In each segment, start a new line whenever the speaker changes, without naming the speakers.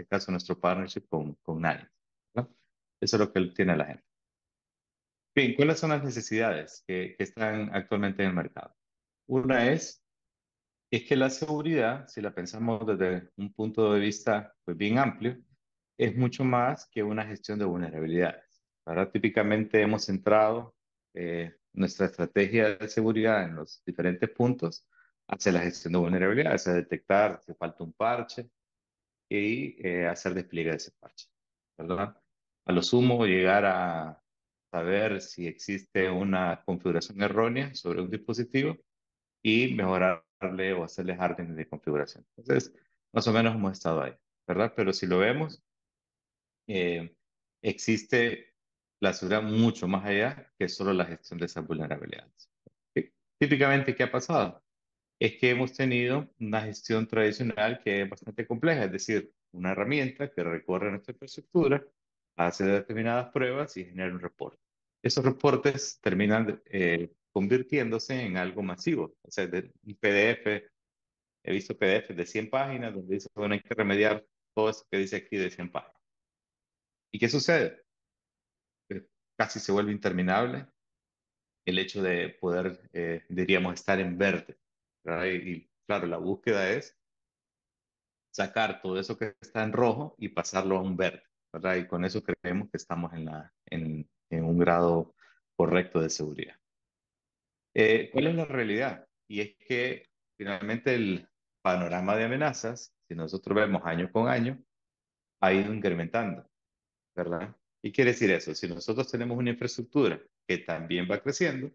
caso de nuestro partnership con nadie, ¿no? Eso es lo que tiene la gente. Bien, ¿cuáles son las necesidades que están actualmente en el mercado? Una es que la seguridad, si la pensamos desde un punto de vista pues, bien amplio, es mucho más que una gestión de vulnerabilidades. Ahora, típicamente hemos centrado nuestra estrategia de seguridad en los diferentes puntos hacia la gestión de vulnerabilidades, a detectar si falta un parche y hacer despliegue de ese parche, ¿verdad? A lo sumo, llegar a saber si existe una configuración errónea sobre un dispositivo y mejorarle o hacerle hardening de configuración. Entonces, más o menos hemos estado ahí, ¿verdad? Pero si lo vemos, eh, existe la seguridad mucho más allá que solo la gestión de esas vulnerabilidades. Típicamente, ¿qué ha pasado? Es que hemos tenido una gestión tradicional que es bastante compleja, es decir, una herramienta que recorre nuestra infraestructura, hace determinadas pruebas y genera un reporte. Esos reportes terminan convirtiéndose en algo masivo, o sea, de un PDF. He visto PDFs de 100 páginas donde dice, bueno, hay que remediar todo eso que dice aquí de 100 páginas. ¿Y qué sucede? Eh, Casi se vuelve interminable el hecho de poder, diríamos, estar en verde, ¿verdad? Y claro, la búsqueda es sacar todo eso que está en rojo y pasarlo a un verde, ¿verdad? Y con eso creemos que estamos en un grado correcto de seguridad. ¿Cuál es la realidad? Y es que finalmente el panorama de amenazas, si nosotros vemos año con año, ha ido incrementando, ¿verdad? ¿Y quiere decir eso? Si nosotros tenemos una infraestructura que también va creciendo,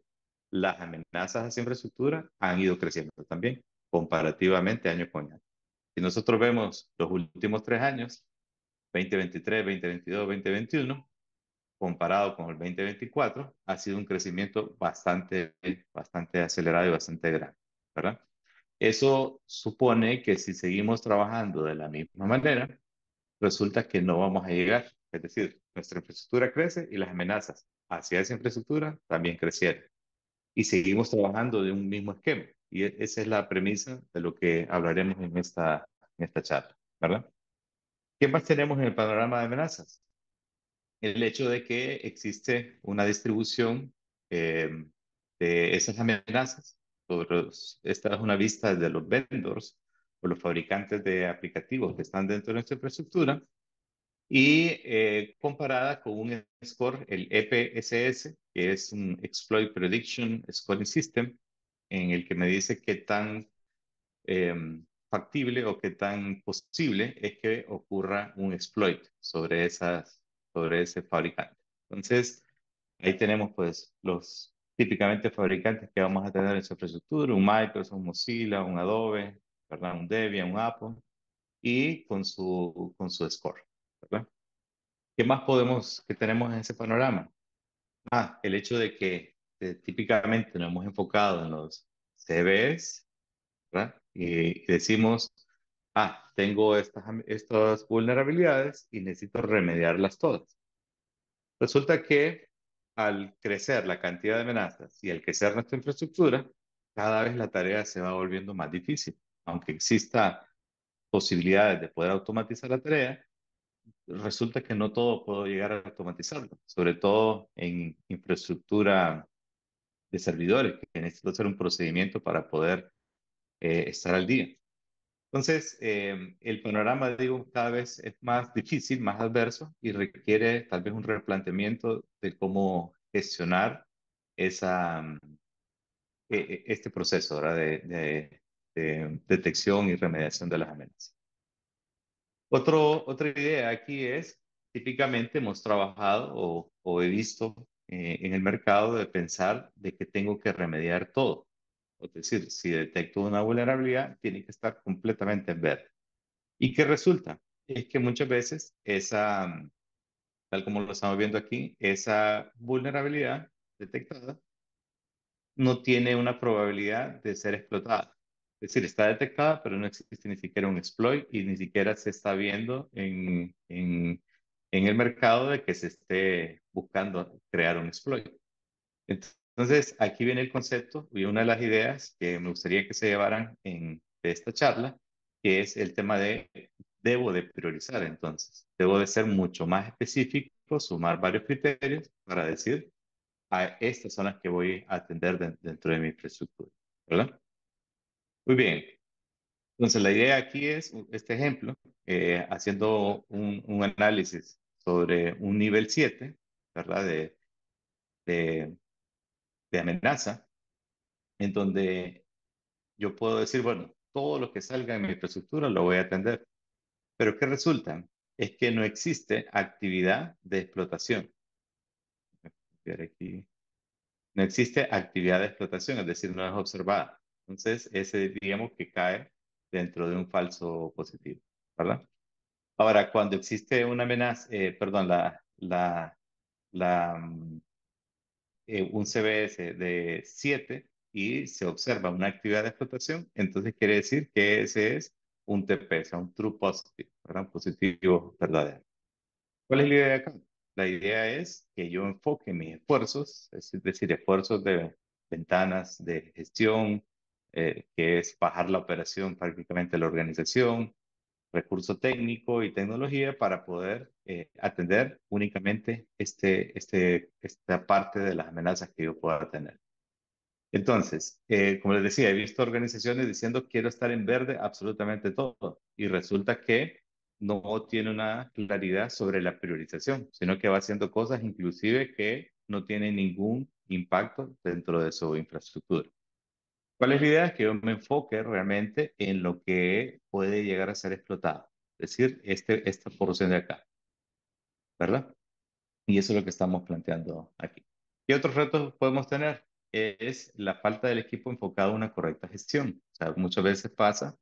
las amenazas a esa infraestructura han ido creciendo también, comparativamente año con año. Si nosotros vemos los últimos 3 años, 2023, 2022, 2021, comparado con el 2024, ha sido un crecimiento bastante acelerado y bastante grande, ¿verdad? Eso supone que si seguimos trabajando de la misma manera, resulta que no vamos a llegar. Es decir, nuestra infraestructura crece y las amenazas hacia esa infraestructura también crecieron. Y seguimos trabajando de un mismo esquema. Y esa es la premisa de lo que hablaremos en esta charla, ¿verdad? ¿Qué más tenemos en el panorama de amenazas? El hecho de que existe una distribución eh, de esas amenazas. Esta es una vista de los vendors o los fabricantes de aplicativos que están dentro de nuestra infraestructura y comparada con un score, el EPSS, que es un Exploit Prediction Scoring System, en el que me dice qué tan eh, factible o qué tan posible es que ocurra un exploit sobre ese fabricante. Entonces, ahí tenemos pues los típicamente fabricantes que vamos a tener en su infraestructura, un Microsoft, un Mozilla, un Adobe, ¿verdad? Un Debian, un Apple, y con su score, ¿verdad? ¿Qué más que tenemos en ese panorama? El hecho de que típicamente nos hemos enfocado en los CVEs, ¿verdad? Y decimos, tengo estas vulnerabilidades y necesito remediarlas todas. Resulta que al crecer la cantidad de amenazas y al crecer nuestra infraestructura, cada vez la tarea se va volviendo más difícil. Aunque exista posibilidades de poder automatizar la tarea, resulta que no todo puedo llegar a automatizarlo, sobre todo en infraestructura de servidores, que necesito hacer un procedimiento para poder estar al día. Entonces, el panorama, digo, cada vez es más difícil, más adverso y requiere tal vez un replanteamiento de cómo gestionar este proceso, ¿verdad? De detección y remediación de las amenazas. Otra idea aquí es, típicamente hemos trabajado o he visto en el mercado de pensar de que tengo que remediar todo. Es decir, si detecto una vulnerabilidad, tiene que estar completamente en verde. ¿Y qué resulta? Es que muchas veces tal como lo estamos viendo aquí, esa vulnerabilidad detectada no tiene una probabilidad de ser explotada. Es decir, está detectada, pero no existe ni siquiera un exploit y ni siquiera se está viendo en el mercado de que se esté buscando crear un exploit. Entonces, aquí viene el concepto y una de las ideas que me gustaría que se llevaran de esta charla, que es el tema de debo de priorizar entonces. Debo de ser mucho más específico, sumar varios criterios para decir, a estas son las que voy a atender dentro de mi infraestructura, ¿verdad? Muy bien. Entonces, la idea aquí es este ejemplo, haciendo un análisis sobre un nivel 7, ¿verdad? De, de amenaza, en donde yo puedo decir, bueno, todo lo que salga en mi infraestructura lo voy a atender. Pero ¿qué resulta? Es que no existe actividad de explotación. Voy a copiar aquí. No existe actividad de explotación, es decir, no es observada. Entonces, ese digamos que cae dentro de un falso positivo, ¿verdad? Ahora, cuando existe una amenaza, perdón, la, mm, un CBS de 7 y se observa una actividad de explotación, entonces quiere decir que ese es un TP, o sea, un True Positive, ¿verdad? Un positivo verdadero. ¿Cuál es la idea de acá? La idea es que yo enfoque mis esfuerzos, es decir, esfuerzos de ventanas de gestión, que es bajar la operación prácticamente de la organización, recurso técnico y tecnología para poder atender únicamente esta parte de las amenazas que yo pueda tener. Entonces, como les decía, he visto organizaciones diciendo quiero estar en verde absolutamente todo y resulta que no tiene una claridad sobre la priorización, sino que va haciendo cosas inclusive que no tienen ningún impacto dentro de su infraestructura. ¿Cuál es la idea? Que yo me enfoque realmente en lo que puede llegar a ser explotado, es decir, esta porción de acá, ¿verdad? Y eso es lo que estamos planteando aquí. ¿Qué otros retos podemos tener? Es la falta del equipo enfocado a una correcta gestión. O sea, muchas veces pasa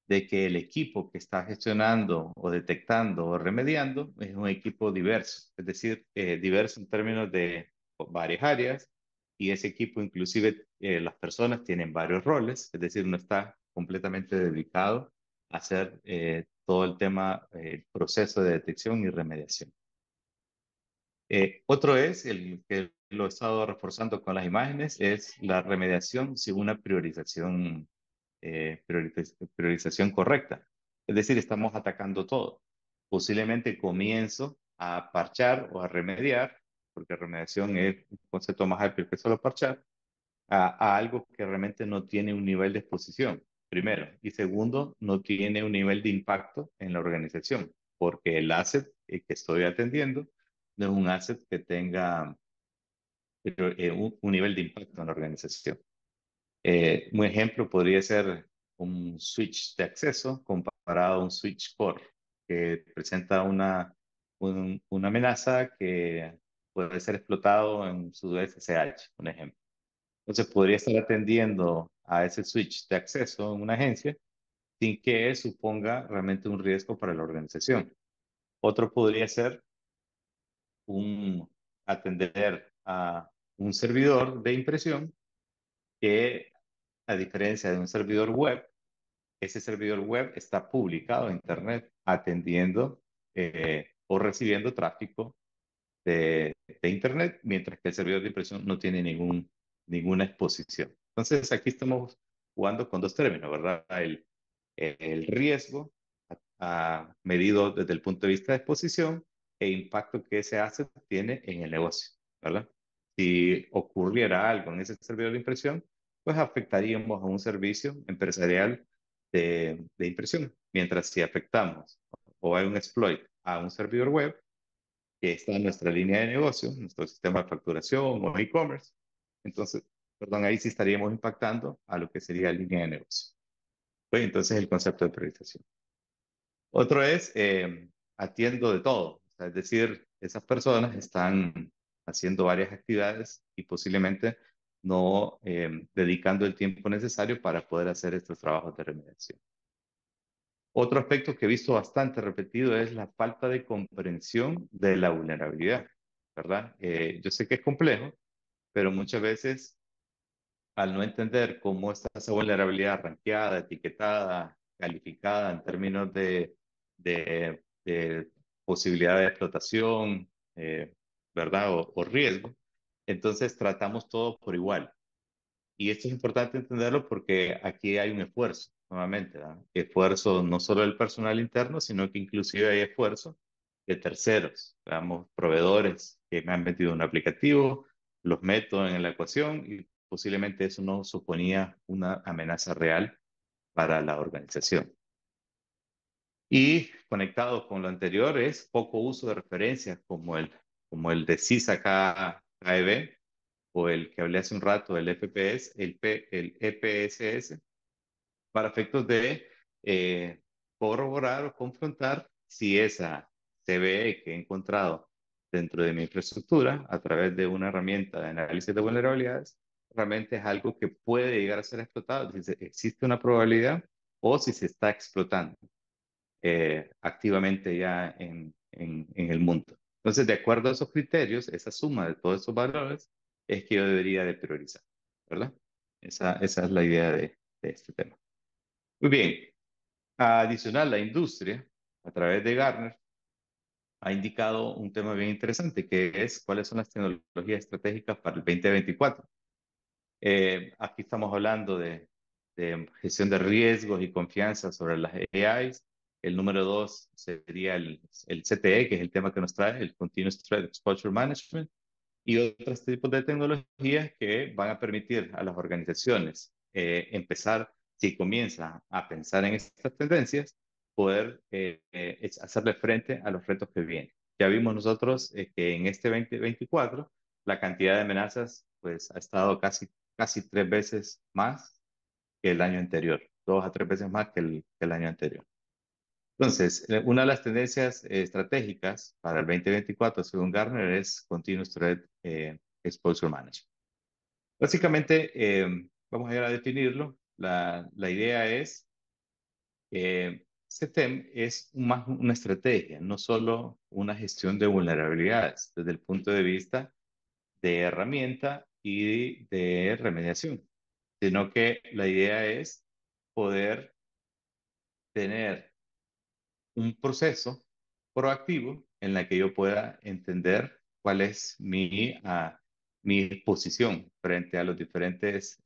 de que el equipo que está gestionando o detectando o remediando es un equipo diverso, es decir, diverso en términos de varias áreas y ese equipo inclusive las personas tienen varios roles, es decir, no está completamente dedicado a hacer todo el tema, proceso de detección y remediación. Otro es, el que lo he estado reforzando con las imágenes, es la remediación sin una priorización correcta. Es decir, estamos atacando todo. Posiblemente comienzo a parchar o a remediar, porque remediación es un concepto más amplio que solo parchar, a algo que realmente no tiene un nivel de exposición, primero. Y segundo, no tiene un nivel de impacto en la organización, porque el asset que estoy atendiendo no es un asset que tenga un nivel de impacto en la organización. Un ejemplo podría ser un switch de acceso comparado a un switch core, que presenta una amenaza que puede ser explotado en su SSH, un ejemplo. Entonces podría estar atendiendo a ese switch de acceso en una agencia sin que suponga realmente un riesgo para la organización. Otro podría ser un, atender a un servidor de impresión que, a diferencia de un servidor web, ese servidor web está publicado a Internet atendiendo o recibiendo tráfico de Internet, mientras que el servidor de impresión no tiene ninguna exposición. Entonces, aquí estamos jugando con dos términos, ¿verdad? El riesgo medido desde el punto de vista de exposición e impacto que ese asset tiene en el negocio, ¿verdad? Si ocurriera algo en ese servidor de impresión, pues afectaríamos a un servicio empresarial de impresión. Mientras si afectamos o hay un exploit a un servidor web, que está en nuestra línea de negocio, nuestro sistema de facturación o e-commerce, entonces, perdón, ahí sí estaríamos impactando a lo que sería la línea de negocio. Pues entonces el concepto de priorización. Otro es atiendo de todo, o sea, es decir, esas personas están haciendo varias actividades y posiblemente no dedicando el tiempo necesario para poder hacer estos trabajos de remediación. Otro aspecto que he visto bastante repetido es la falta de comprensión de la vulnerabilidad, ¿verdad? Yo sé que es complejo, pero muchas veces al no entender cómo está esa vulnerabilidad rankeada, etiquetada, calificada en términos de posibilidad de explotación, ¿verdad? O riesgo, entonces tratamos todo por igual. Y esto es importante entenderlo porque aquí hay un esfuerzo. nuevamente, ¿verdad? Esfuerzo no solo del personal interno, sino que inclusive hay esfuerzo de terceros, digamos, proveedores que me han metido un aplicativo, los meto en la ecuación y posiblemente eso no suponía una amenaza real para la organización. Y conectado con lo anterior es poco uso de referencias como el de CISA KEB o el que hablé hace un rato, el FPS, el EPSS, para efectos de eh, corroborar o confrontar si esa CVE que he encontrado dentro de mi infraestructura a través de una herramienta de análisis de vulnerabilidades realmente es algo que puede llegar a ser explotado, si existe una probabilidad o si se está explotando activamente ya en el mundo. Entonces, de acuerdo a esos criterios, esa suma de todos esos valores es que yo debería de priorizar, ¿verdad? Esa es la idea de este tema. Muy bien. Adicional, la industria, a través de Gartner, ha indicado un tema bien interesante, que es cuáles son las tecnologías estratégicas para el 2024. Aquí estamos hablando de gestión de riesgos y confianza sobre las AIs. El número dos sería el CTE, que es el tema que nos trae, el Continuous Threat Exposure Management, y otros tipos de tecnologías que van a permitir a las organizaciones empezar, si comienzan a pensar en estas tendencias, poder hacerle frente a los retos que vienen. Ya vimos nosotros que en este 2024 la cantidad de amenazas pues ha estado casi 3 veces más que el año anterior, 2 a 3 veces más que el año anterior. Entonces, una de las tendencias estratégicas para el 2024, según Gartner, es Continuous Threat Exposure Management. Básicamente, vamos a ir a definirlo. La idea es que CTEM es más una estrategia, no solo una gestión de vulnerabilidades desde el punto de vista de herramienta y de remediación, sino que la idea es poder tener un proceso proactivo en la que yo pueda entender cuál es mi posición frente a los diferentes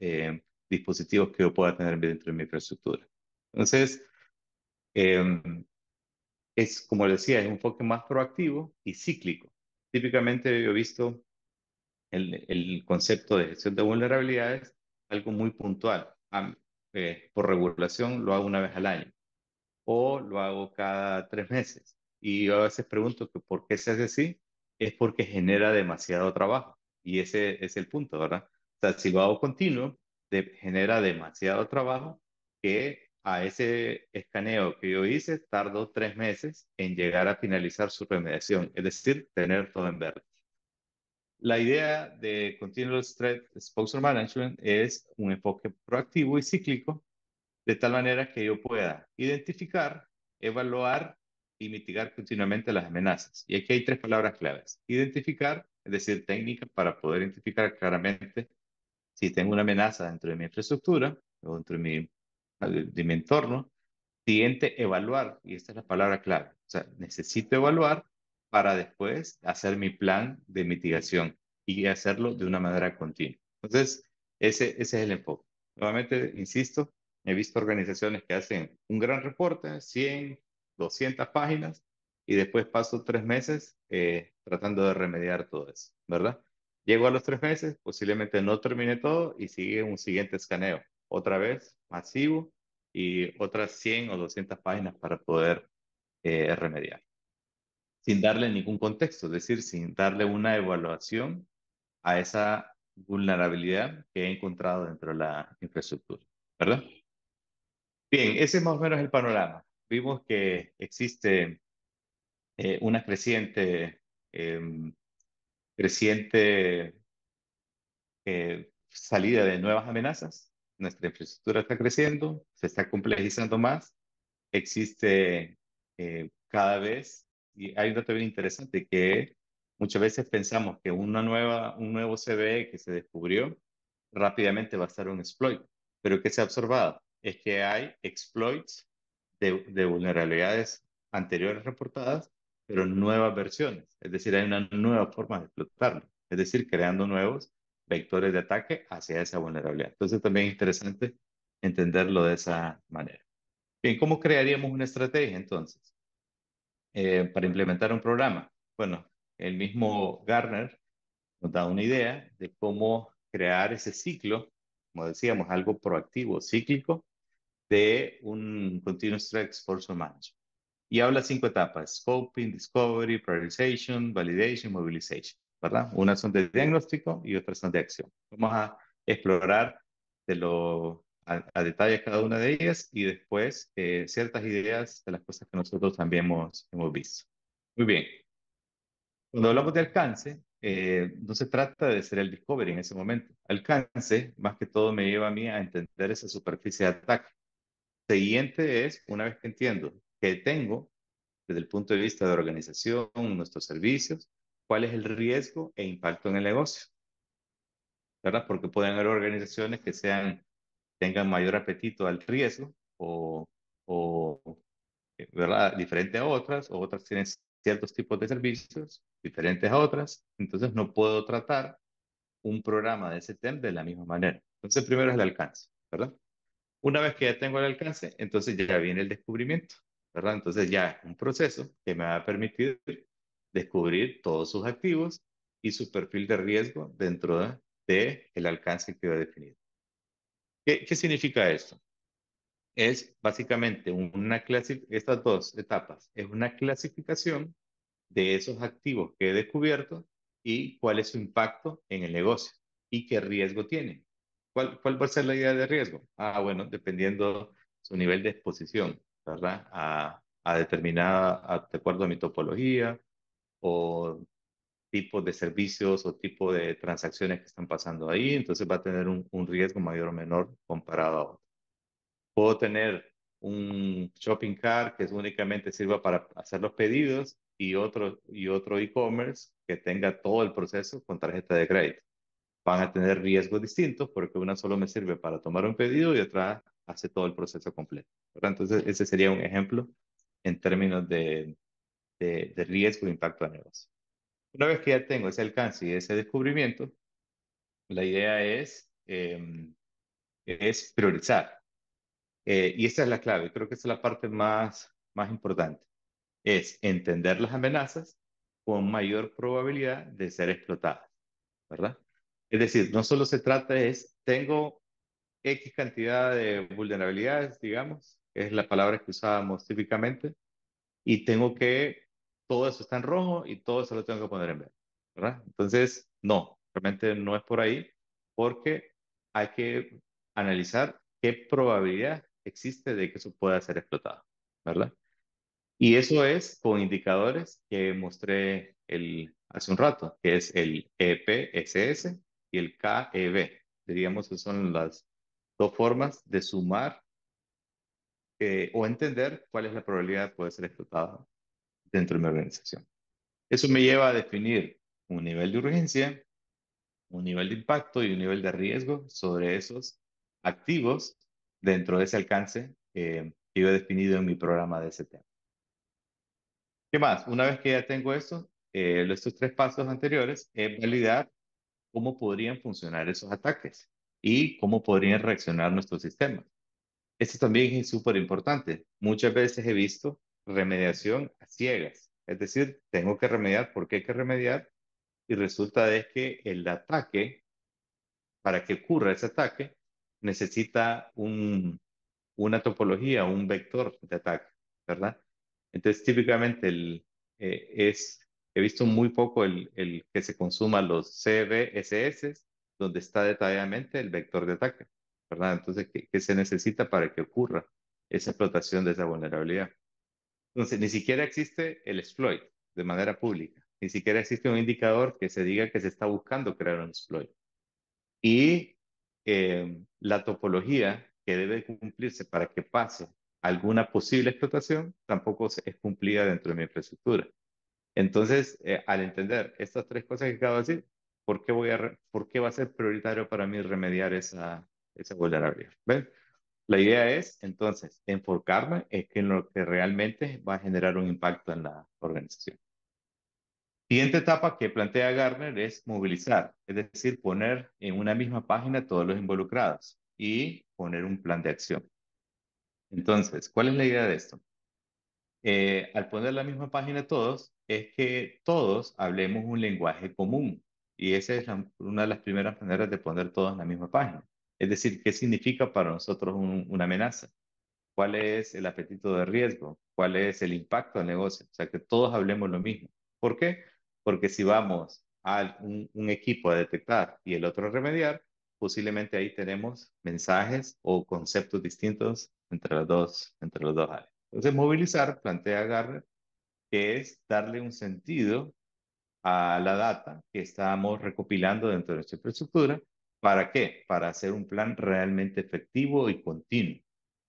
dispositivos que yo pueda tener dentro de mi infraestructura. Entonces, eh, es, como decía, es un enfoque más proactivo y cíclico. Típicamente yo he visto el concepto de gestión de vulnerabilidades algo muy puntual. Por regulación lo hago una vez al año o lo hago cada 3 meses. Y yo a veces pregunto que por qué se hace así, es porque genera demasiado trabajo. Y ese es el punto, ¿verdad? O sea, si lo hago continuo, genera demasiado trabajo que a ese escaneo que yo hice tardó 3 meses en llegar a finalizar su remediación, es decir, tener todo en verde. La idea de Continuous Threat Exposure Management es un enfoque proactivo y cíclico de tal manera que yo pueda identificar, evaluar y mitigar continuamente las amenazas. Y aquí hay tres palabras claves. Identificar, es decir, técnicas para poder identificar claramente si tengo una amenaza dentro de mi infraestructura o dentro de mi entorno. Siguiente, evaluar, y esta es la palabra clave. O sea, necesito evaluar para después hacer mi plan de mitigación y hacerlo de una manera continua. Entonces, ese es el enfoque. Nuevamente, insisto, he visto organizaciones que hacen un gran reporte, 100, 200 páginas, y después paso 3 meses tratando de remediar todo eso, ¿verdad? Llego a los 3 meses, posiblemente no termine todo y sigue un siguiente escaneo. Otra vez, masivo y otras 100 o 200 páginas para poder remediar, sin darle ningún contexto, es decir, sin darle una evaluación a esa vulnerabilidad que he encontrado dentro de la infraestructura, ¿verdad? Bien, ese es más o menos el panorama. Vimos que existe una em, creciente salida de nuevas amenazas. Nuestra infraestructura está creciendo, se está complejizando más, existe cada vez, y hay un dato bien interesante que muchas veces pensamos que un nuevo CVE que se descubrió rápidamente va a estar un exploit, pero que se ha observado es que hay exploits de vulnerabilidades anteriores reportadas, pero nuevas versiones, es decir, hay una nueva forma de explotarlo, es decir, creando nuevos vectores de ataque hacia esa vulnerabilidad. Entonces también es interesante entenderlo de esa manera. Bien, ¿cómo crearíamos una estrategia entonces para implementar un programa? Bueno, el mismo Gartner nos da una idea de cómo crear ese ciclo, como decíamos, algo proactivo, cíclico, de un Continuous Threat Exposure Management. Y habla 5 etapas: scoping, discovery, prioritization, validation, mobilization, ¿verdad? Unas son de diagnóstico y otras son de acción. Vamos a explorar a detalle cada una de ellas y después ciertas ideas de las cosas que nosotros también hemos visto. Muy bien. Cuando hablamos de alcance, no se trata de ser el discovery en ese momento. Alcance, más que todo, me lleva a mí a entender esa superficie de ataque. Siguiente es, una vez que entiendo que tengo, desde el punto de vista de organización, nuestros servicios, cuál es el riesgo e impacto en el negocio, ¿verdad? Porque pueden haber organizaciones que tengan mayor apetito al riesgo o ¿verdad? Diferente a otras, o otras tienen ciertos tipos de servicios diferentes a otras, entonces no puedo tratar un programa de ese tema de la misma manera. Entonces, primero es el alcance, ¿verdad? Una vez que ya tengo el alcance, entonces ya viene el descubrimiento, ¿verdad? Entonces ya es un proceso que me va a permitir descubrir todos sus activos y su perfil de riesgo dentro de el alcance que yo he definido. ¿Qué significa esto? Es básicamente estas 2 etapas, es una clasificación de esos activos que he descubierto y cuál es su impacto en el negocio y qué riesgo tienen. ¿Cuál va a ser la idea de riesgo? Ah, bueno, dependiendo su nivel de exposición, ¿verdad? De acuerdo a mi topología o tipos de servicios o tipo de transacciones que están pasando ahí, entonces va a tener un riesgo mayor o menor comparado a otro. Puedo tener un shopping cart que únicamente sirva para hacer los pedidos y otro e-commerce que tenga todo el proceso con tarjeta de crédito. Van a tener riesgos distintos porque una solo me sirve para tomar un pedido y otra hace todo el proceso completo, ¿verdad? Entonces, ese sería un ejemplo en términos de riesgo e impacto a negocio. Una vez que ya tengo ese alcance y ese descubrimiento, la idea es priorizar. Y esta es la clave, creo que esta es la parte más importante, es entender las amenazas con mayor probabilidad de ser explotadas, ¿verdad? Es decir, no solo se trata tengo X cantidad de vulnerabilidades, digamos, es la palabra que usábamos típicamente, y todo eso está en rojo y todo eso lo tengo que poner en verde, ¿verdad? Entonces, no, realmente no es por ahí, porque hay que analizar qué probabilidad existe de que eso pueda ser explotado, ¿verdad? Y eso es con indicadores que mostré hace un rato, que es el EPSS y el KEB. Diríamos que son las 2 formas de sumar o entender cuál es la probabilidad de poder ser explotado dentro de mi organización. Eso me lleva a definir un nivel de urgencia, un nivel de impacto y un nivel de riesgo sobre esos activos dentro de ese alcance que yo he definido en mi programa de ese tema. ¿Qué más? Una vez que ya tengo esto, estos 3 pasos anteriores, es validar cómo podrían funcionar esos ataques y cómo podrían reaccionar nuestros sistemas. Esto también es súper importante. Muchas veces he visto remediación a ciegas. Es decir, tengo que remediar porque hay que remediar y resulta de que el ataque, para que ocurra ese ataque, necesita una topología, un vector de ataque, ¿verdad? Entonces, típicamente he visto muy poco el que se consuma los CBSS, donde está detalladamente el vector de ataque, ¿verdad? Entonces, ¿qué se necesita para que ocurra esa explotación de esa vulnerabilidad? Entonces, ni siquiera existe el exploit de manera pública, ni siquiera existe un indicador que se diga que se está buscando crear un exploit. Y la topología que debe cumplirse para que pase alguna posible explotación tampoco es cumplida dentro de mi infraestructura. Entonces, al entender estas 3 cosas que acabo de decir, ¿por qué va a ser prioritario para mí remediar esa vulnerabilidad? ¿Ven? La idea es, entonces, enfocarme en lo que realmente va a generar un impacto en la organización. Siguiente etapa que plantea Gartner es movilizar, es decir, poner en una misma página todos los involucrados. y poner un plan de acción. Entonces, ¿cuál es la idea de esto? Al poner la misma página todos, es que todos hablemos un lenguaje común. Y esa es una de las primeras maneras de poner todos en la misma página. Es decir, ¿qué significa para nosotros una amenaza? ¿Cuál es el apetito de riesgo? ¿Cuál es el impacto del negocio? O sea, que todos hablemos lo mismo. ¿Por qué? Porque si vamos a un equipo a detectar y el otro a remediar, posiblemente ahí tenemos mensajes o conceptos distintos entre los dos áreas. Entonces, movilizar, plantea Garrett, que es darle un sentido a la data que estamos recopilando dentro de nuestra infraestructura. ¿Para qué? Para hacer un plan realmente efectivo y continuo.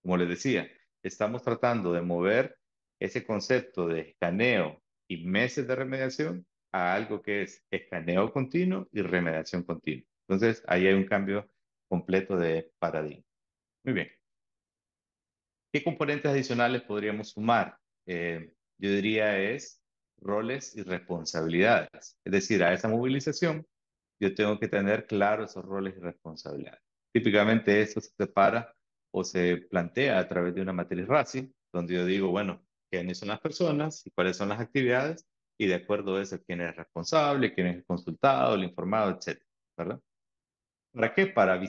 Como les decía, estamos tratando de mover ese concepto de escaneo y meses de remediación a algo que es escaneo continuo y remediación continua. Entonces, ahí hay un cambio completo de paradigma. Muy bien. ¿Qué componentes adicionales podríamos sumar? Yo diría es roles y responsabilidades. Es decir, a esa movilización yo tengo que tener claros esos roles y responsabilidades. Típicamente esto se separa o se plantea a través de una matriz RACI, donde yo digo, bueno, quiénes son las personas y cuáles son las actividades, y de acuerdo a eso, quién es responsable, quién es el consultado, el informado, etcétera, ¿verdad? ¿Para qué? Para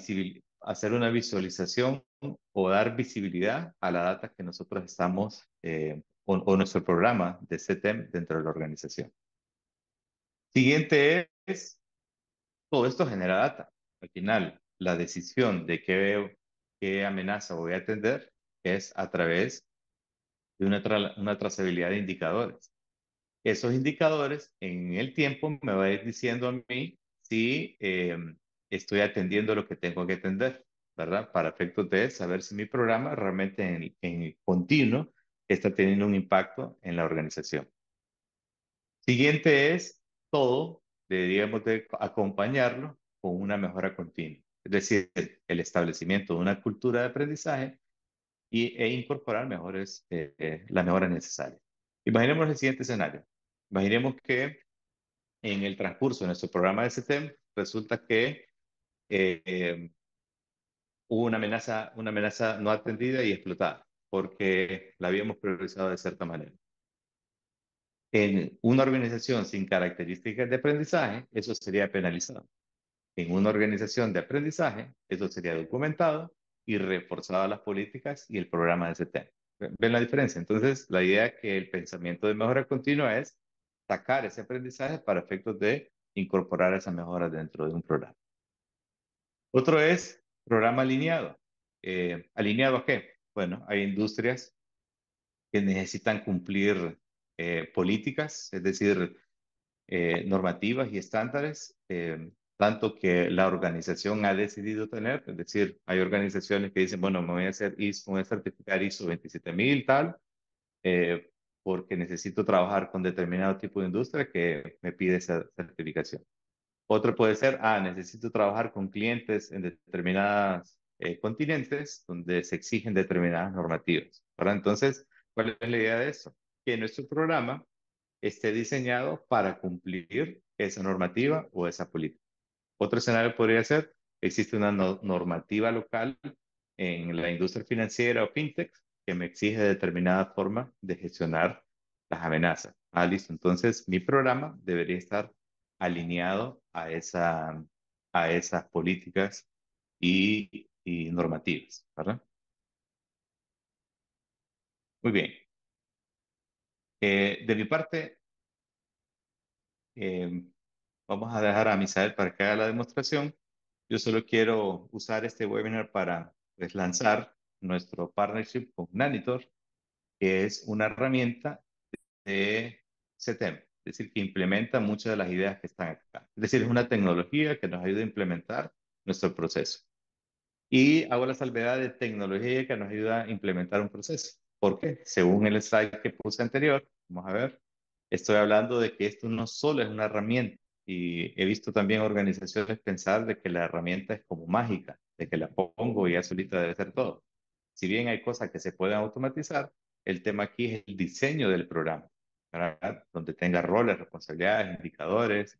hacer una visualización o dar visibilidad a la data que nosotros estamos, o nuestro programa de CTEM dentro de la organización. Siguiente es, todo esto genera data. Al final, la decisión de qué amenaza voy a atender es a través de una trazabilidad de indicadores. Esos indicadores en el tiempo me va a ir diciendo a mí si estoy atendiendo lo que tengo que atender, ¿verdad? Para efectos de saber si mi programa realmente en continuo está teniendo un impacto en la organización. Siguiente es todo, deberíamos de acompañarlo con una mejora continua. Es decir, el establecimiento de una cultura de aprendizaje e incorporar las mejoras necesarias. Imaginemos el siguiente escenario. Imaginemos que en el transcurso de nuestro programa de STEM resulta que hubo una amenaza no atendida y explotada porque la habíamos priorizado de cierta manera. En una organización sin características de aprendizaje, eso sería penalizado. En una organización de aprendizaje, eso sería documentado y reforzado las políticas y el programa de STEM. ¿Ven la diferencia? Entonces, la idea es que el pensamiento de mejora continua es sacar ese aprendizaje para efectos de incorporar esas mejoras dentro de un programa. Otro es programa alineado. ¿Alineado a qué? Bueno, hay industrias que necesitan cumplir políticas, es decir, normativas y estándares, tanto que la organización ha decidido tener, es decir, hay organizaciones que dicen, bueno, me voy a hacer ISO, me voy a certificar ISO 27000 tal, eh, porque necesito trabajar con determinado tipo de industria que me pide esa certificación. Otro puede ser, necesito trabajar con clientes en determinados continentes donde se exigen determinadas normativas, ¿verdad? Entonces, ¿cuál es la idea de eso? Que nuestro programa esté diseñado para cumplir esa normativa o esa política. Otro escenario podría ser, existe una normativa local en la industria financiera o fintech que me exige determinada forma de gestionar las amenazas. Listo. Entonces, mi programa debería estar alineado a esas políticas y normativas, ¿verdad? Muy bien. De mi parte, eh, vamos a dejar a Misael para que haga la demostración. Yo solo quiero usar este webinar para pues, lanzar nuestro partnership con Nanitor, que es una herramienta de CTEM, es decir, que implementa muchas de las ideas que están acá. Es decir, es una tecnología que nos ayuda a implementar nuestro proceso. Y hago la salvedad de tecnología que nos ayuda a implementar un proceso. ¿Por qué? Según el slide que puse anterior, vamos a ver, estoy hablando de que esto no solo es una herramienta. Y he visto también organizaciones pensar de que la herramienta es como mágica, de que la pongo y ya solita debe ser todo. Si bien hay cosas que se pueden automatizar, el tema aquí es el diseño del programa, ¿verdad? Donde tenga roles, responsabilidades, indicadores,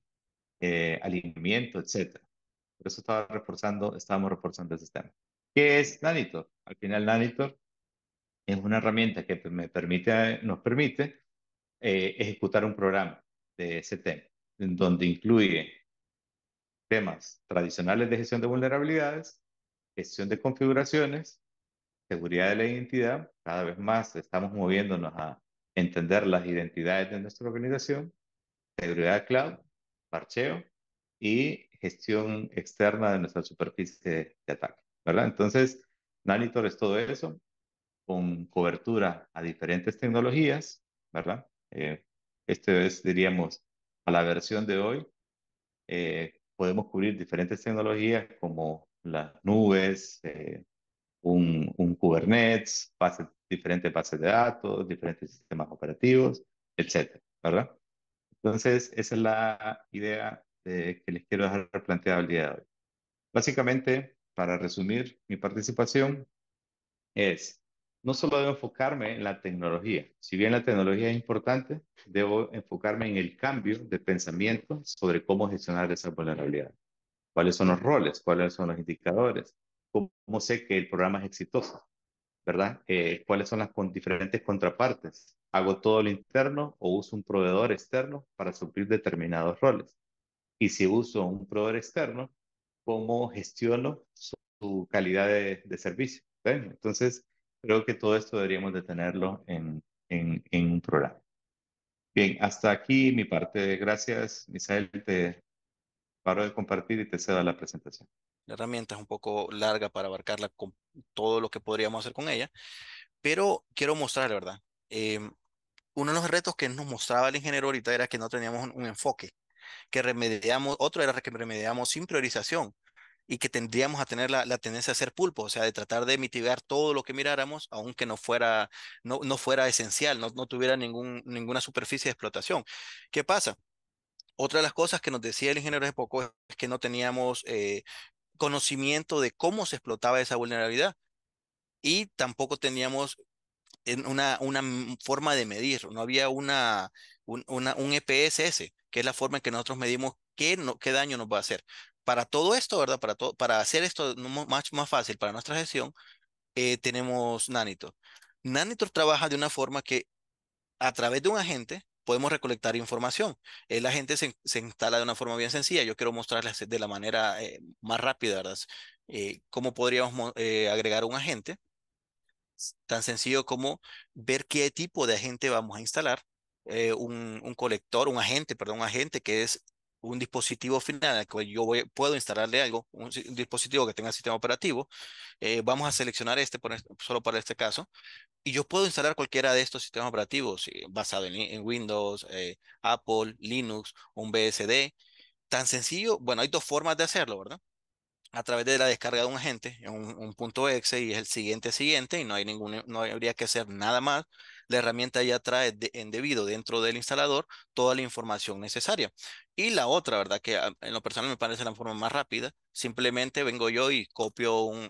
alineamiento, etcétera. Por eso estábamos reforzando ese tema. ¿Qué es Nanitor? Al final, Nanitor es una herramienta que nos permite ejecutar un programa de ese tema, en donde incluye temas tradicionales de gestión de vulnerabilidades, gestión de configuraciones, seguridad de la identidad. Cada vez más estamos moviéndonos a entender las identidades de nuestra organización, seguridad cloud, parcheo y gestión externa de nuestra superficie de ataque, ¿verdad? Entonces, Nanitor es todo eso con cobertura a diferentes tecnologías, ¿verdad? Esto es, diríamos, a la versión de hoy, podemos cubrir diferentes tecnologías como las nubes, un Kubernetes, diferentes bases de datos, diferentes sistemas operativos, etcétera, ¿verdad? Entonces, esa es la idea que les quiero dejar planteada el día de hoy. Básicamente, para resumir mi participación, es, no solo debo enfocarme en la tecnología, si bien la tecnología es importante, debo enfocarme en el cambio de pensamiento sobre cómo gestionar esa vulnerabilidad. ¿Cuáles son los roles? ¿Cuáles son los indicadores? ¿Cómo sé que el programa es exitoso? ¿Verdad? ¿Cuáles son las diferentes contrapartes? ¿Hago todo lo interno o uso un proveedor externo para suplir determinados roles? Y si uso un proveedor externo, ¿cómo gestiono su calidad de servicio? ¿Ven? Entonces, creo que todo esto deberíamos de tenerlo en un programa. Bien, hasta aquí mi parte. Gracias, Misael. Te paro de compartir y te cedo la presentación.
La herramienta es un poco larga para abarcarla con todo lo que podríamos hacer con ella, pero quiero mostrar, ¿verdad? Uno de los retos que nos mostraba el ingeniero ahorita era que no teníamos un enfoque, que remediamos, otro era que remediamos sin priorización y que tendríamos a tener la tendencia a ser pulpo, o sea, de tratar de mitigar todo lo que miráramos, aunque no fuera esencial, no tuviera ninguna superficie de explotación. ¿Qué pasa? Otra de las cosas que nos decía el ingeniero hace poco es que no teníamos conocimiento de cómo se explotaba esa vulnerabilidad y tampoco teníamos forma de medir, no había un EPSS, que es la forma en que nosotros medimos qué daño nos va a hacer. Para todo esto, ¿verdad? Para hacer esto más fácil para nuestra gestión, tenemos Nanitor. Nanitor trabaja de una forma que a través de un agente podemos recolectar información. El agente se instala de una forma bien sencilla. Yo quiero mostrarles de la manera más rápida, ¿verdad? Cómo podríamos agregar un agente. Tan sencillo como ver qué tipo de agente vamos a instalar. Un colector, un agente, perdón, un agente que es un dispositivo final al que puedo instalarle algo, un dispositivo que tenga sistema operativo. Vamos a seleccionar solo para este caso. Y yo puedo instalar cualquiera de estos sistemas operativos basado en Windows, Apple, Linux, un BSD. Tan sencillo, bueno, hay dos formas de hacerlo, ¿verdad? A través de la descarga de un agente, en un punto exe y es el siguiente, y no habría que hacer nada más. La herramienta ya trae en debido dentro del instalador toda la información necesaria. Y la otra, ¿verdad? Que en lo personal me parece la forma más rápida. Simplemente vengo yo y copio un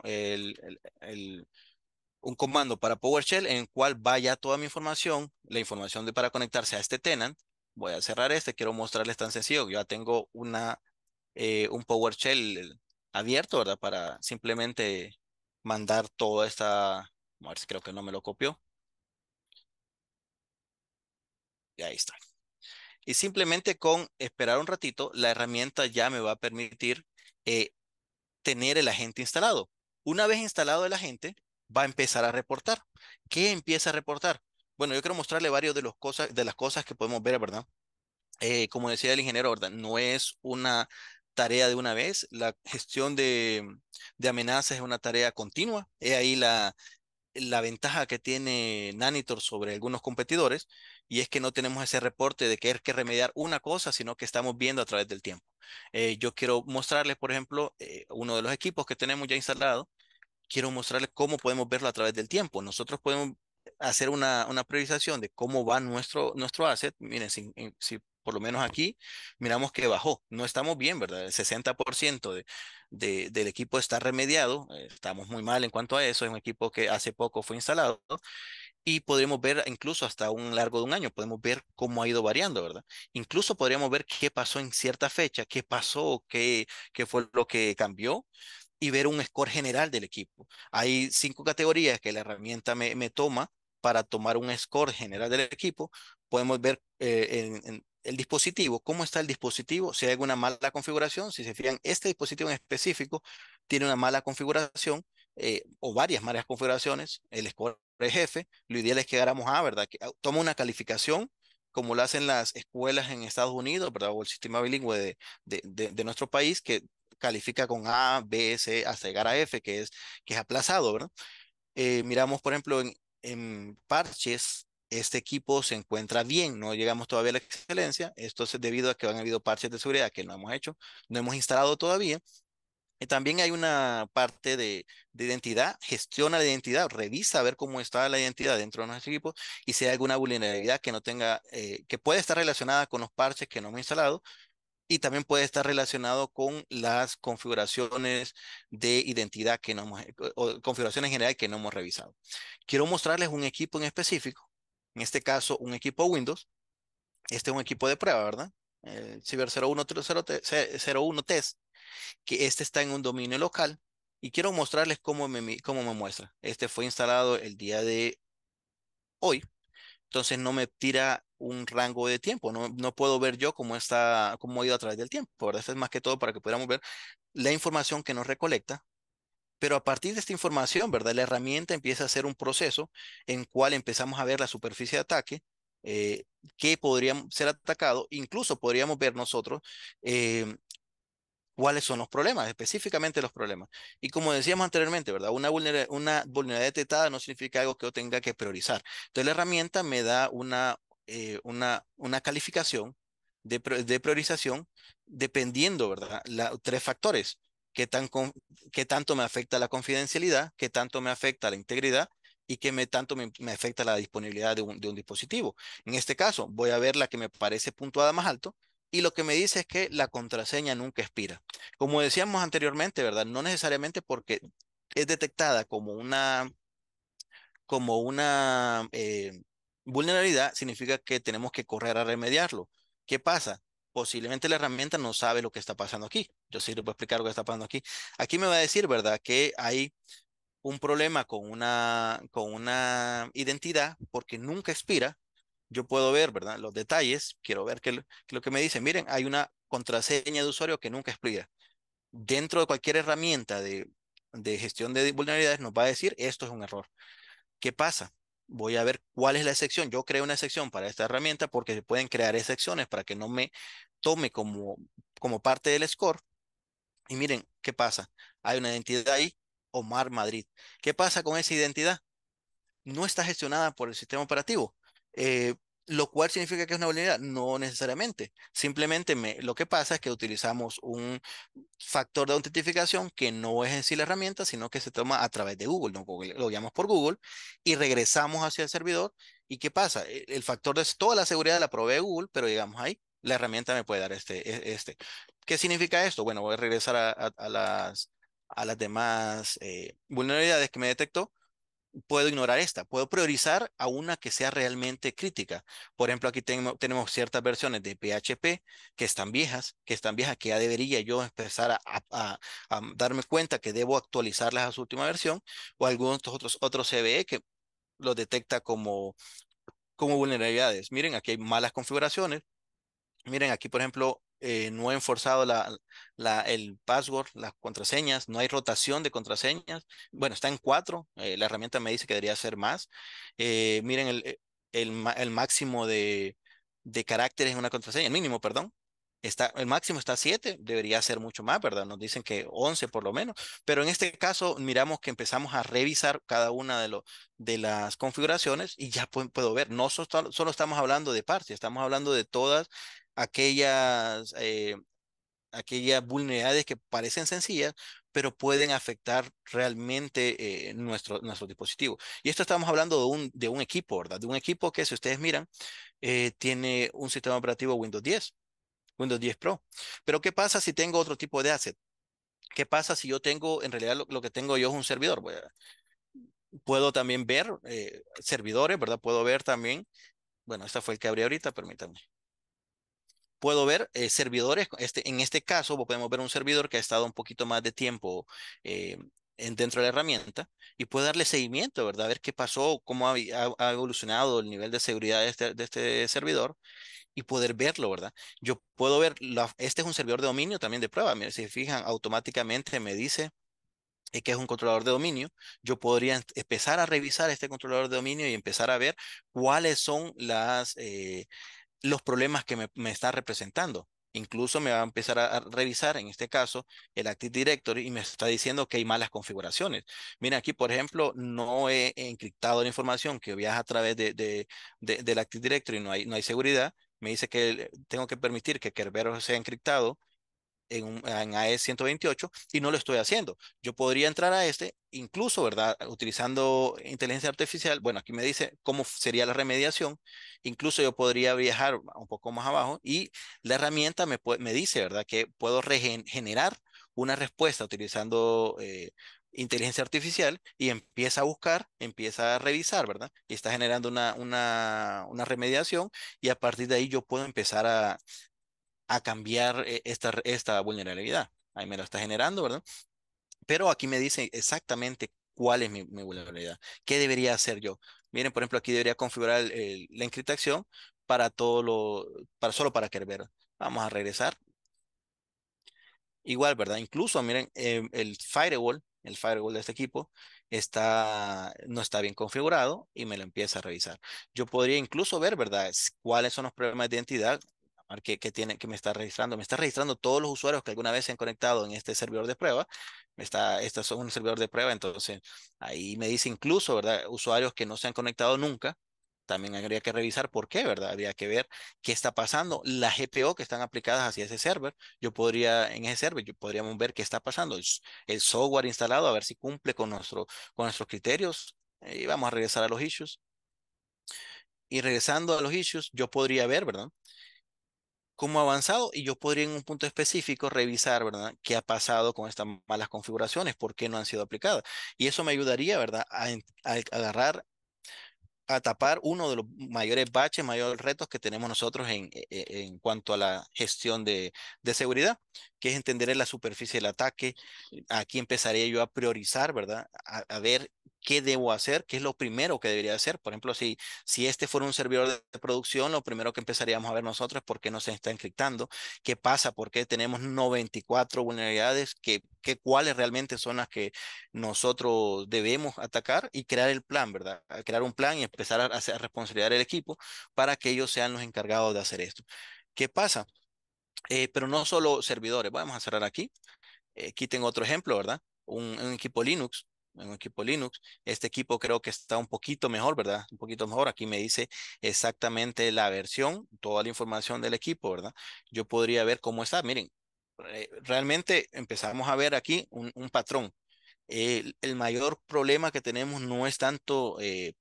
comando para PowerShell en el cual vaya toda mi información, la información para conectarse a este tenant. Voy a cerrar quiero mostrarles tan sencillo. Yo ya tengo un PowerShell abierto, ¿verdad? Para simplemente mandar toda esta, a ver si creo que no me lo copió. Y ahí está. Y simplemente con esperar un ratito, la herramienta ya me va a permitir eh, tener el agente instalado. Una vez instalado el agente, va a empezar a reportar. ¿Qué empieza a reportar? Bueno, yo quiero mostrarle varios de las cosas que podemos ver, ¿verdad? Como decía el ingeniero, ¿verdad? No es una tarea de una vez. La gestión de amenazas es una tarea continua. He ahí la ventaja que tiene Nanitor sobre algunos competidores, y es que no tenemos ese reporte de que hay que remediar una cosa, sino que estamos viendo a través del tiempo. Yo quiero mostrarles, por ejemplo, uno de los equipos que tenemos ya instalado. Quiero mostrarles cómo podemos verlo a través del tiempo. Nosotros podemos hacer una priorización de cómo va nuestro asset. Miren, si por lo menos aquí miramos que bajó, no estamos bien, ¿verdad? El 60% del equipo está remediado. Estamos muy mal en cuanto a eso. Es un equipo que hace poco fue instalado y podremos ver incluso hasta un largo de un año, podemos ver cómo ha ido variando, ¿verdad? Incluso podríamos ver qué pasó en cierta fecha, qué pasó, qué fue lo que cambió. y ver un score general del equipo. Hay 5 categorías que la herramienta me toma para tomar un score general del equipo. Podemos ver en el dispositivo, cómo está el dispositivo, si hay alguna mala configuración. Si se fijan, este dispositivo en específico tiene una mala configuración o varias malas configuraciones. El score es F. Lo ideal es que hagamos A, ¿verdad? Que toma una calificación como lo hacen las escuelas en Estados Unidos, ¿verdad? O el sistema bilingüe de nuestro país, que califica con A, B, C, hasta llegar a F, que es aplazado, ¿verdad? Miramos, por ejemplo, en parches, este equipo se encuentra bien, no llegamos todavía a la excelencia. Esto es debido a que han habido parches de seguridad que no hemos hecho, no hemos instalado todavía. Y también hay una parte de identidad, gestiona la identidad, revisa a ver cómo está la identidad dentro de nuestro equipo y si hay alguna vulnerabilidad que no tenga, que puede estar relacionada con los parches que no hemos instalado y también puede estar relacionado con las configuraciones de identidad que no hemos, o configuraciones en general que no hemos revisado. Quiero mostrarles un equipo en específico, en este caso un equipo Windows. Este es un equipo de prueba, ¿verdad? El Ciber 01 Test, que este está en un dominio local y quiero mostrarles cómo me muestra. Este fue instalado el día de hoy, entonces no me tira un rango de tiempo, no puedo ver yo cómo ha ido a través del tiempo, ¿verdad? Esto es más que todo para que podamos ver la información que nos recolecta, pero a partir de esta información, ¿verdad? La herramienta empieza a hacer un proceso en cual empezamos a ver la superficie de ataque, eh, que podría ser atacado, incluso podríamos ver nosotros eh, cuáles son los problemas, específicamente los problemas. Y como decíamos anteriormente, ¿verdad? Una vulnerabilidad detectada no significa algo que yo tenga que priorizar. Entonces la herramienta me da una calificación de priorización dependiendo, ¿verdad? 3 factores. Qué tanto me afecta la confidencialidad, qué tanto me afecta la integridad y tanto me afecta la disponibilidad de un dispositivo. En este caso, voy a ver la que me parece puntuada más alto y lo que me dice es que la contraseña nunca expira. Como decíamos anteriormente, ¿verdad? No necesariamente porque es detectada como una vulnerabilidad, significa que tenemos que correr a remediarlo. ¿Qué pasa? Posiblemente la herramienta no sabe lo que está pasando aquí. Yo sí le puedo explicar lo que está pasando aquí. Aquí me va a decir, ¿verdad? Que hay un problema con una identidad porque nunca expira. Yo puedo ver, ¿verdad? Los detalles. Quiero ver qué lo que me dice. Miren, hay una contraseña de usuario que nunca expira. Dentro de cualquier herramienta de gestión de vulnerabilidades nos va a decir esto es un error. ¿Qué pasa? Voy a ver cuál es la excepción. Yo creo una excepción para esta herramienta porque se pueden crear excepciones para que no me tome como parte del score. Y miren, ¿qué pasa? Hay una identidad ahí, Omar Madrid. ¿Qué pasa con esa identidad? No está gestionada por el sistema operativo, eh, lo cual significa que es una vulnerabilidad. No necesariamente. Simplemente lo que pasa es que utilizamos un factor de autentificación que no es en sí la herramienta, sino que se toma a través de Google, ¿no? Lo llamamos por Google y regresamos hacia el servidor. ¿Y qué pasa? El factor de toda la seguridad la provee Google, pero llegamos ahí, la herramienta me puede dar este. ¿Qué significa esto? Bueno, voy a regresar a las demás vulnerabilidades que me detectó. Puedo ignorar esta, puedo priorizar a una que sea realmente crítica. Por ejemplo, aquí tenemos ciertas versiones de PHP que están viejas, que ya debería yo empezar a darme cuenta que debo actualizarlas a su última versión, o algunos otros CVE que los detecta como vulnerabilidades. Miren, aquí hay malas configuraciones. Miren, aquí, por ejemplo, no he enforzado el password, las contraseñas, no hay rotación de contraseñas. Bueno, está en 4. La herramienta me dice que debería ser más. Miren, el máximo de caracteres en una contraseña, el mínimo, perdón. El máximo está 7, debería ser mucho más, ¿verdad? Nos dicen que 11 por lo menos. Pero en este caso, miramos que empezamos a revisar cada una de las configuraciones y ya puedo ver, no solo estamos hablando de parches, estamos hablando de todas aquellas, eh, aquellas vulnerabilidades que parecen sencillas, pero pueden afectar realmente nuestro dispositivo. Y esto estamos hablando de un equipo, ¿verdad? De un equipo que, si ustedes miran, tiene un sistema operativo Windows 10 Pro. Pero ¿qué pasa si tengo otro tipo de asset? ¿Qué pasa si yo tengo, en realidad lo que tengo yo es un servidor? Puedo también ver servidores, ¿verdad? Puedo ver también, bueno, este fue el que abrí ahorita, permítanme. puedo ver servidores, en este caso podemos ver un servidor que ha estado un poquito más de tiempo eh, dentro de la herramienta y puedo darle seguimiento, ¿verdad? A ver qué pasó, cómo ha evolucionado el nivel de seguridad de este servidor y poder verlo, ¿verdad? Yo puedo ver, este es un servidor de dominio también de prueba. Mira, si se fijan, automáticamente me dice que es un controlador de dominio. Yo podría empezar a revisar este controlador de dominio y empezar a ver cuáles son los problemas que me está representando. Incluso me va a empezar a revisar, en este caso, el Active Directory y me está diciendo que hay malas configuraciones. Mira, aquí, por ejemplo, no he encriptado la información que viaja a través del Active Directory, no hay seguridad. Me dice que tengo que permitir que Kerberos sea encriptado en AES 128 y no lo estoy haciendo. Yo podría entrar a este, incluso, ¿verdad? Utilizando inteligencia artificial. Bueno, aquí me dice cómo sería la remediación. Incluso yo podría viajar un poco más abajo y la herramienta me dice, ¿verdad? Que puedo generar una respuesta utilizando inteligencia artificial y empieza a buscar, empieza a revisar, ¿verdad? Y está generando una remediación y a partir de ahí yo puedo empezar a cambiar esta vulnerabilidad. Ahí me lo está generando, ¿verdad? Pero aquí me dice exactamente cuál es mi vulnerabilidad. ¿Qué debería hacer yo? Miren, por ejemplo, aquí debería configurar la encriptación para solo para Kerberos. Vamos a regresar. Igual, ¿verdad? Incluso, miren, el firewall de este equipo no está bien configurado y me lo empieza a revisar. Yo podría incluso ver, ¿verdad? Cuáles son los problemas de identidad que me está registrando. Me está registrando todos los usuarios que alguna vez se han conectado en este servidor de prueba. Este es un servidor de prueba, entonces ahí me dice incluso, ¿verdad? Usuarios que no se han conectado nunca. También habría que revisar por qué, ¿verdad? Habría que ver qué está pasando, las GPO que están aplicadas hacia ese server. En ese server, podríamos ver qué está pasando, el software instalado, a ver si cumple con nuestros criterios. Y vamos a regresar a los issues. Y regresando a los issues, yo podría ver, ¿verdad? Cómo ha avanzado y yo podría en un punto específico revisar, ¿verdad? ¿Qué ha pasado con estas malas configuraciones? ¿Por qué no han sido aplicadas? Y eso me ayudaría, ¿verdad? A agarrar a tapar uno de los mayores baches, mayores retos que tenemos nosotros en cuanto a la gestión de seguridad, que es entender la superficie del ataque. Aquí empezaría yo a priorizar, ¿verdad? A ver qué debo hacer, qué es lo primero que debería hacer. Por ejemplo, si este fuera un servidor de producción, lo primero que empezaríamos a ver nosotros es por qué no se está encriptando, qué pasa, por qué tenemos 94 vulnerabilidades, cuáles realmente son las que nosotros debemos atacar y crear el plan, ¿verdad? A crear un plan y empezar a responsabilizar el equipo para que ellos sean los encargados de hacer esto. ¿Qué pasa? Pero no solo servidores. Vamos a cerrar aquí. Aquí tengo otro ejemplo, ¿verdad? Un equipo Linux. Un equipo Linux. Este equipo creo que está un poquito mejor, ¿verdad? Un poquito mejor. Aquí me dice exactamente la versión, toda la información del equipo, ¿verdad? Yo podría ver cómo está. Miren, realmente empezamos a ver aquí un patrón. El mayor problema que tenemos no es tanto eh,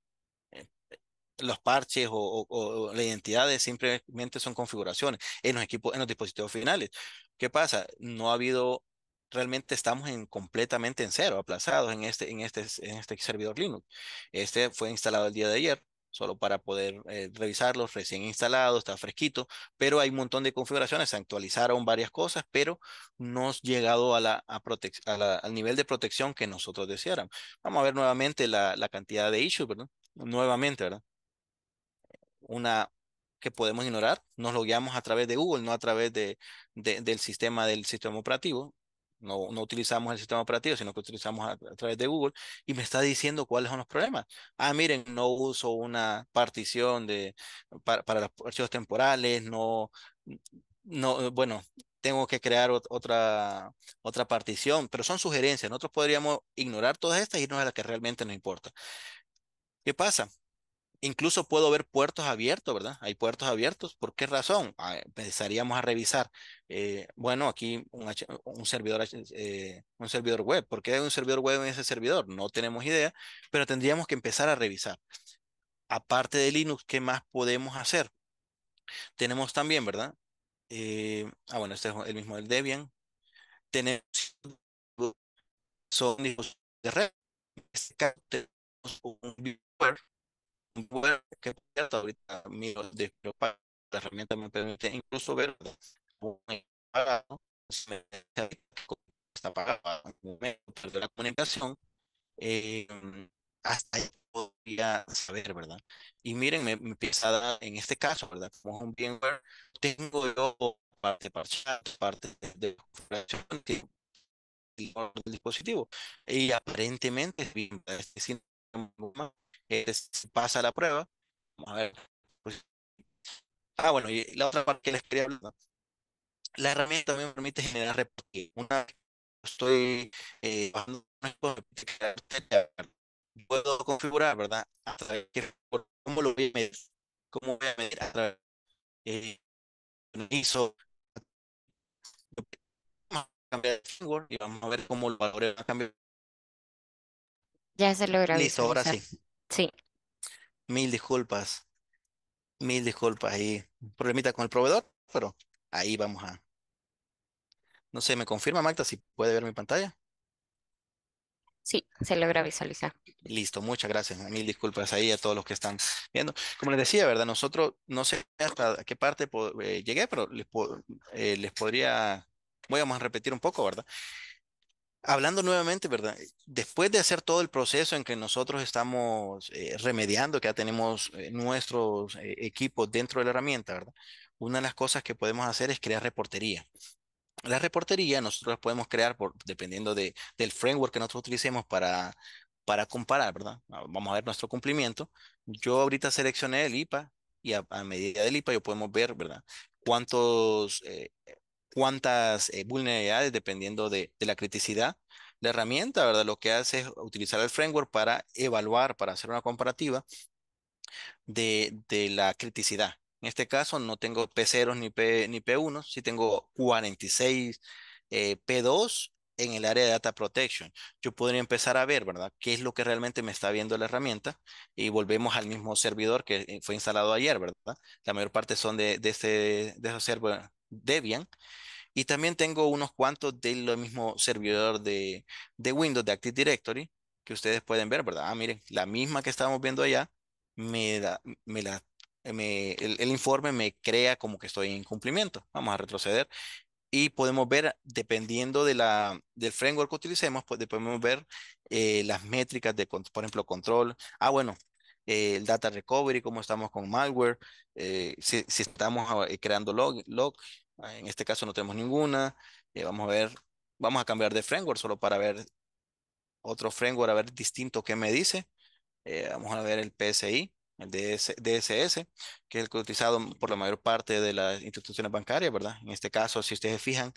los parches o las identidades, simplemente son configuraciones en los equipos, en los dispositivos finales. ¿Qué pasa? No ha habido, realmente estamos completamente en cero, aplazados en este servidor Linux. Este fue instalado el día de ayer. Solo para poder revisarlo, recién instalado, está fresquito, pero hay un montón de configuraciones, se actualizaron varias cosas, pero no hemos llegado al nivel de protección que nosotros deseáramos. Vamos a ver nuevamente la cantidad de issues, ¿verdad? Nuevamente, ¿verdad? Una que podemos ignorar. Nos logueamos a través de Google, no a través del sistema operativo. No utilizamos el sistema operativo, sino que utilizamos a través de Google y me está diciendo cuáles son los problemas. Ah, miren, no uso una partición para los archivos temporales, bueno, tengo que crear otra partición, pero son sugerencias. Nosotros podríamos ignorar todas estas y irnos a la que realmente nos importa. ¿Qué pasa? Incluso puedo ver puertos abiertos, ¿verdad? Hay puertos abiertos. ¿Por qué razón? Empezaríamos a revisar. Bueno, aquí un servidor web. ¿Por qué hay un servidor web en ese servidor? No tenemos idea, pero tendríamos que empezar a revisar. Aparte de Linux, ¿qué más podemos hacer? Tenemos también, ¿verdad? Bueno, este es el mismo del Debian. Tenemos son dispositivos de red. En este caso, tenemos un VMware que ahorita miro de la herramienta me permite incluso ver cómo he pagado, si me está pagado, perder la comunicación, eh, hasta ahí podría saber, ¿verdad? Y miren, me empieza a dar, en este caso, ¿verdad? Como es un VMware, tengo yo parte parcial, parte de configuración del dispositivo. Y aparentemente, es bien, este síntoma, pasa la prueba. Vamos a ver. Pues, bueno, y la otra parte que les quería hablar, ¿no? La herramienta también me permite generar reportes. Una vez que estoy bajando una cosa, puedo configurar, ¿verdad? A través de cómo lo voy a medir, cómo voy a medir a través de ISO, vamos a cambiar el firmware y vamos a ver cómo lo valore a cambio.
Ya se logra
Listo, ahora
visualizar.
sí.
Sí,
Mil disculpas, mil disculpas ahí. Un problemita con el proveedor, pero ahí vamos a. No sé, ¿me confirma Magda si puede ver mi pantalla?
sí, se logra visualizar.
Listo, muchas gracias. Mil disculpas ahí a todos los que están viendo. Como les decía, ¿verdad? Nosotros no sé hasta qué parte llegué, pero les podría, voy a repetir un poco, ¿verdad? Hablando nuevamente, ¿verdad? Después de hacer todo el proceso en que nosotros estamos remediando, que ya tenemos nuestros equipos dentro de la herramienta, ¿verdad? Una de las cosas que podemos hacer es crear reportería. La reportería nosotros la podemos crear dependiendo del framework que nosotros utilicemos para comparar, ¿verdad? Vamos a ver nuestro cumplimiento. Yo ahorita seleccioné el IPA y a medida del IPA yo podemos ver, ¿verdad? Cuántos, cuántas vulnerabilidades dependiendo de la criticidad. La herramienta, ¿verdad? Lo que hace es utilizar el framework para evaluar, para hacer una comparativa de la criticidad. En este caso no tengo P0 ni P1, sí tengo 46 P2 en el área de Data Protection. Yo podría empezar a ver, ¿verdad? ¿Qué es lo que realmente me está viendo la herramienta? Y volvemos al mismo servidor que fue instalado ayer, ¿verdad? La mayor parte son de esos servidores Debian. Y también tengo unos cuantos del mismo servidor de Windows, de Active Directory, que ustedes pueden ver, ¿verdad? Ah, miren, la misma que estábamos viendo allá, me da, me la, el informe me crea como que estoy en cumplimiento. Vamos a retroceder y podemos ver, dependiendo del framework que utilicemos, pues podemos ver las métricas de, por ejemplo, control. Ah, bueno, el data recovery, cómo estamos con malware, si estamos creando log, en este caso no tenemos ninguna. Vamos a ver, vamos a cambiar de framework solo para ver otro framework, a ver distinto qué me dice. Vamos a ver el PSI, el DSS, que es el que es utilizado por la mayor parte de las instituciones bancarias, ¿verdad? En este caso, si ustedes se fijan,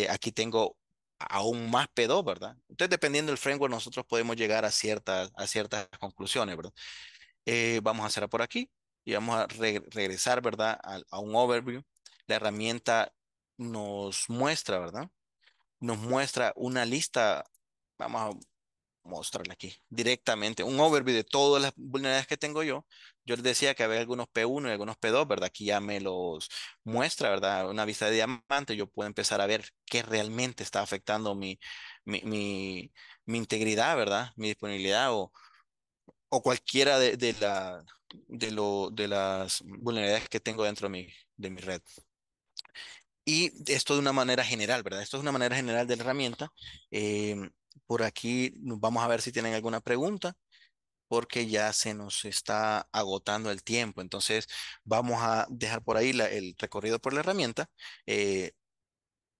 aquí tengo aún más P2, ¿verdad? Entonces, dependiendo del framework, nosotros podemos llegar a ciertas conclusiones, ¿verdad? Vamos a hacer por aquí y vamos a regresar, ¿verdad? A un overview. La herramienta nos muestra, ¿verdad? Nos muestra una lista. Vamos mostrarle aquí directamente un overview de todas las vulnerabilidades que tengo yo. Yo les decía que había algunos P1 y algunos P2, ¿verdad? Aquí ya me los muestra, ¿verdad? Una vista de diamante, yo puedo empezar a ver qué realmente está afectando mi, mi, mi integridad, ¿verdad? Mi disponibilidad o cualquiera de las vulnerabilidades que tengo dentro de mi red. Y esto de una manera general, ¿verdad? Esto es una manera general de la herramienta. Em, por aquí vamos a ver si tienen alguna pregunta porque ya se nos está agotando el tiempo. Entonces, vamos a dejar por ahí el recorrido por la herramienta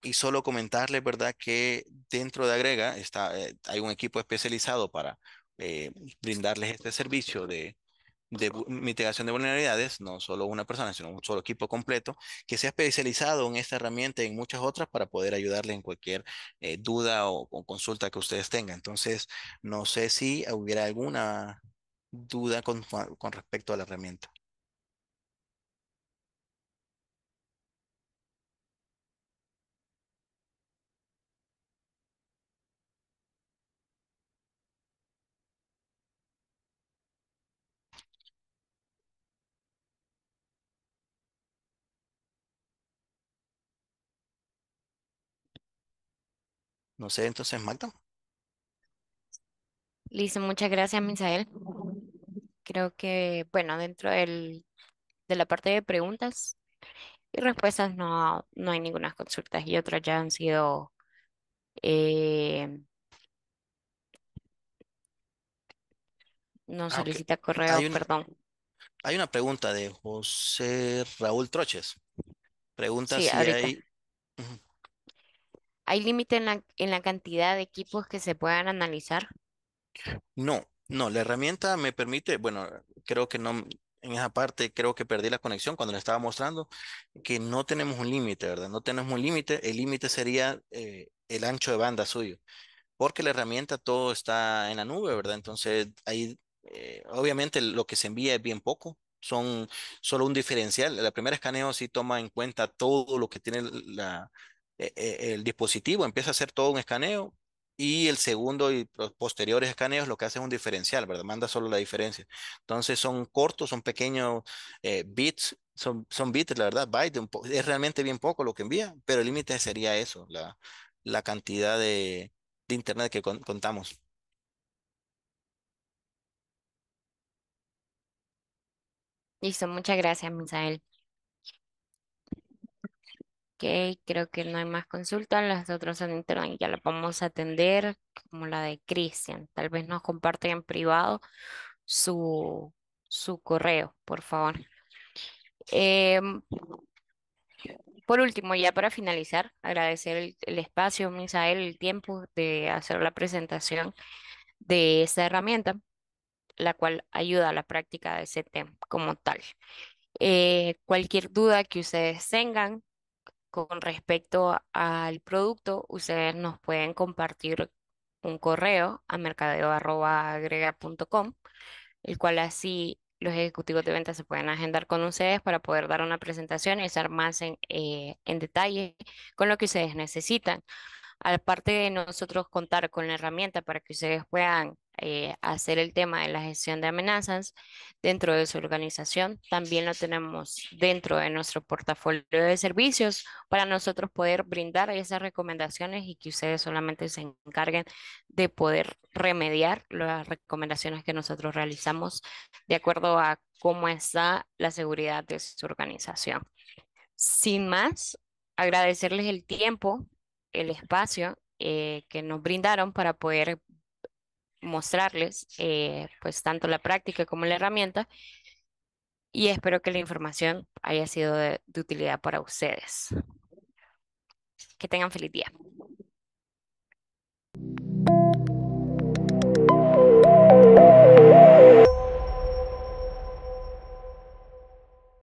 y solo comentarles, ¿verdad?, que dentro de Agrega hay un equipo especializado para eh, brindarles este servicio de mitigación de vulnerabilidades, no solo una persona, sino un solo equipo completo, que se ha especializado en esta herramienta y en muchas otras para poder ayudarle en cualquier duda o consulta que ustedes tengan. Entonces, no sé si hubiera alguna duda con respecto a la herramienta. No sé, entonces, Magda.
Listo, muchas gracias, Misael. Creo que, bueno, dentro de la parte de preguntas y respuestas no hay ninguna consulta y otras ya han sido, eh, no
Ah, ok.
solicita correo,
Hay un,
perdón.
hay una pregunta de José Raúl Troches. Pregunta
Sí,
si
ahorita.
hay... Ujú.
¿Hay límite en la cantidad de equipos que se puedan analizar?
No, no, la herramienta me permite, bueno, creo que no, en esa parte creo que perdí la conexión cuando le estaba mostrando que no tenemos un límite, ¿verdad? No tenemos un límite, el límite sería el ancho de banda suyo, porque la herramienta todo está en la nube, ¿verdad? Entonces ahí obviamente lo que se envía es bien poco. Son solo un diferencial. El primer escaneo sí toma en cuenta todo lo que tiene el dispositivo, empieza a hacer todo un escaneo y el segundo y los posteriores escaneos lo que hace es un diferencial, ¿verdad? Manda solo la diferencia. Entonces son cortos, son pequeños bits, son bits, la verdad, bytes, es realmente bien poco lo que envía, pero el límite sería eso, la cantidad de internet que contamos.
Listo, muchas gracias, Misael. Ok, creo que no hay más consultas. Las otras son internas y ya las vamos a atender, como la de Cristian. Tal vez nos comparte en privado su, su correo, por favor. Em, por último, ya para finalizar, agradecer el espacio, Misael, el tiempo de hacer la presentación de esta herramienta, la cual ayuda a la práctica de ese tema como tal. Cualquier duda que ustedes tengan con respecto al producto, ustedes nos pueden compartir un correo a mercadeo@agrega.com, el cual así los ejecutivos de ventas se pueden agendar con ustedes para poder dar una presentación y estar más en detalle con lo que ustedes necesitan. Aparte de nosotros contar con la herramienta para que ustedes puedan hacer el tema de la gestión de amenazas dentro de su organización, también lo tenemos dentro de nuestro portafolio de servicios para nosotros poder brindar esas recomendaciones y que ustedes solamente se encarguen de poder remediar las recomendaciones que nosotros realizamos de acuerdo a cómo está la seguridad de su organización. Sin más, agradecerles el tiempo, el espacio que nos brindaron para poder mostrarles pues tanto la práctica como la herramienta y espero que la información haya sido de utilidad para ustedes. Que tengan feliz día.